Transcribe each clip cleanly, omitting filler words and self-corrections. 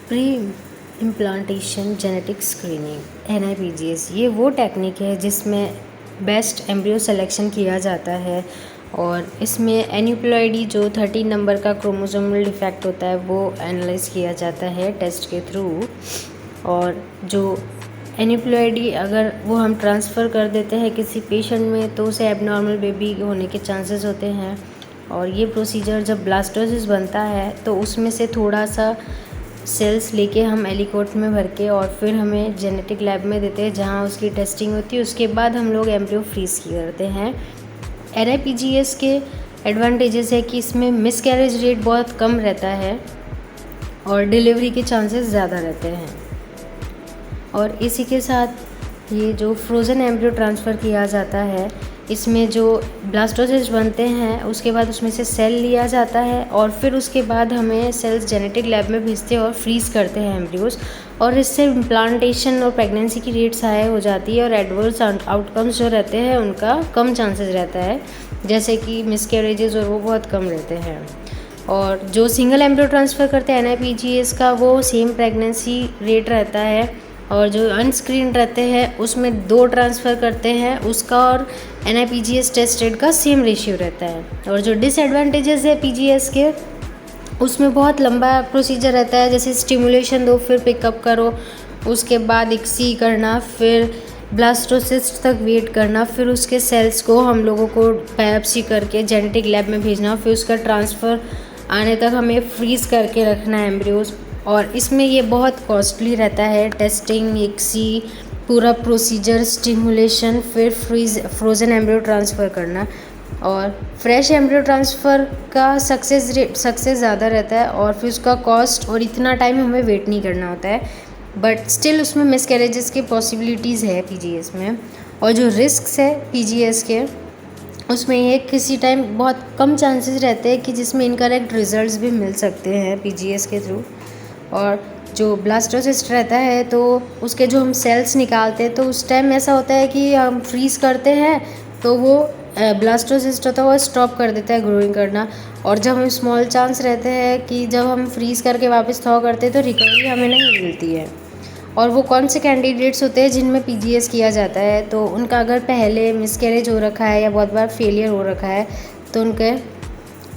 Pre implantation genetic screening NIPGS ये वो technique है जिसमें बेस्ट एम्ब्रियो सिलेक्शन किया जाता है और इसमें एन्यूप्लॉइडी जो 13 नंबर का क्रोमोसोमल डिफेक्ट होता है वो एनालाइज किया जाता है टेस्ट के थ्रू। और जो एन्यूप्लॉइडी अगर वो हम ट्रांसफ़र कर देते हैं किसी पेशेंट में तो उसे एबनॉर्मल बेबी होने के चांसेस होते हैं। और ये प्रोसीजर जब ब्लास्टोसिस बनता है तो उसमें से थोड़ा सा सेल्स लेके हम एलिकोट में भर के और फिर हमें जेनेटिक लैब में देते हैं जहाँ उसकी टेस्टिंग होती है। उसके बाद हम लोग एम्ब्रियो फ्रीज करते हैं। NIPGS के एडवांटेजेस है कि इसमें मिसकैरेज रेट बहुत कम रहता है और डिलीवरी के चांसेस ज़्यादा रहते हैं। और इसी के साथ ये जो फ्रोज़न एम्ब्रियो ट्रांसफ़र किया जाता है इसमें जो ब्लास्टोसिस्ट बनते हैं उसके बाद उसमें से सेल लिया जाता है और फिर उसके बाद हमें सेल्स जेनेटिक लैब में भेजते हैं और फ्रीज़ करते हैं एम्ब्रियोज़। और इससे इम्प्लांटेशन और प्रेगनेंसी की रेट्स हाई हो जाती है और एडवर्स आउटकम्स जो रहते हैं उनका कम चांसेस रहता है, जैसे कि मिसकैरेजेस और वो बहुत कम रहते हैं। और जो सिंगल एम्ब्रियो ट्रांसफ़र करते हैं NIPGS का वो सेम प्रेगनेंसी रेट रहता है और जो अनस्क्रीन रहते हैं उसमें 2 ट्रांसफ़र करते हैं उसका और NIPGS टेस्टेड का सेम रेशियो रहता है। और जो डिसएडवांटेजेस है PGS के उसमें बहुत लंबा प्रोसीजर रहता है, जैसे स्टिमुलेशन दो फिर पिकअप करो, उसके बाद ICSI करना, फिर ब्लास्टोसिस्ट तक वेट करना, फिर उसके सेल्स को हम लोगों को बायोप्सी करके जेनेटिक लैब में भेजना, फिर उसका ट्रांसफ़र आने तक हमें फ्रीज़ करके रखना है एम्ब्रियोज़। और इसमें ये बहुत कॉस्टली रहता है, टेस्टिंग, ICSI, पूरा प्रोसीजर, स्टिमुलेशन, फिर फ्रोज़न एम्ब्रियो ट्रांसफ़र करना। और फ्रेश एम्ब्रियो ट्रांसफ़र का सक्सेस ज़्यादा रहता है और फिर उसका कॉस्ट और इतना टाइम हमें वेट नहीं करना होता है, बट स्टिल उसमें मिसकैरेजेस की पॉसिबिलिटीज़ है PGS में। और जो रिस्क्स है PGS के उसमें ये किसी टाइम बहुत कम चांसेस रहते हैं कि जिसमें इनकरेक्ट रिजल्ट्स भी मिल सकते हैं PGS के थ्रू। और जो ब्लास्टोसिस्ट रहता है तो उसके जो हम सेल्स निकालते हैं तो उस टाइम ऐसा होता है कि हम फ्रीज़ करते हैं तो वो ब्लास्टोसिस्ट होता है वो स्टॉप कर देता है ग्रोइंग करना। और जब हम स्मॉल चांस रहते हैं कि जब हम फ्रीज़ करके वापस थॉ करते हैं तो रिकवरी हमें नहीं मिलती है। और वो कौन से कैंडिडेट्स होते हैं जिनमें PGS किया जाता है तो उनका अगर पहले मिसकैरेज हो रखा है या बहुत बार फेलियर हो रखा है तो उनके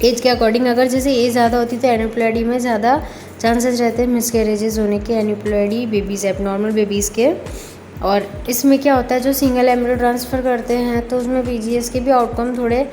एज के अकॉर्डिंग, अगर जैसे एज ज़्यादा होती तो एन्यूप्लॉइडी में ज़्यादा चांसेस रहते हैं मिसकैरेजेस होने के, एन्यूप्लॉइडी बेबीज़, एबनॉर्मल बेबीज़ के। और इसमें क्या होता है जो सिंगल एम्ब्रियो ट्रांसफ़र करते हैं तो उसमें PGS के भी आउटकम थोड़े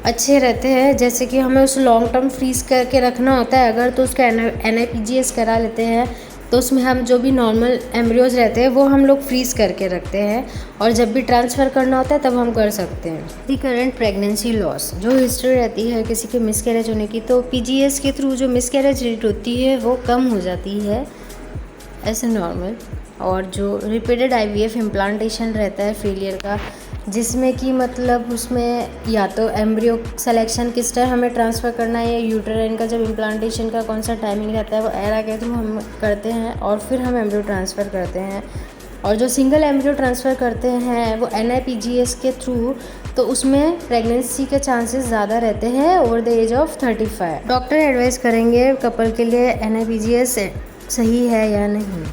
अच्छे रहते हैं, जैसे कि हमें उसे लॉन्ग टर्म फ्रीज़ करके रखना होता है अगर तो उसका NIPGS करा लेते हैं तो उसमें हम जो भी नॉर्मल एम्ब्रियोज़ रहते हैं वो हम लोग फ्रीज़ करके रखते हैं और जब भी ट्रांसफ़र करना होता है तब हम कर सकते हैं। दी करंट प्रेगनेंसी लॉस जो हिस्ट्री रहती है किसी के मिसकैरेज होने की तो PGS के थ्रू जो मिसकैरेज रेट होती है वो कम हो जाती है ऐसे नॉर्मल। और जो रिपीटेड IVF इम्प्लांटेशन रहता है फेलियर का, जिसमें कि मतलब उसमें या तो एम्ब्रियो सिलेक्शन किस टाइम हमें ट्रांसफ़र करना है या यूटेराइन का जब इम्प्लांटेशन का कौन सा टाइमिंग रहता है वो एरा के थ्रू हम करते हैं और फिर हम एम्ब्रियो ट्रांसफ़र करते हैं। और जो सिंगल एम्ब्रियो ट्रांसफ़र करते हैं वो NIPGS के थ्रू तो उसमें प्रेगनेंसी के चांसेस ज़्यादा रहते हैं over the age of 35। Doctor advise करेंगे कपल के लिए NIPGS सही है या नहीं।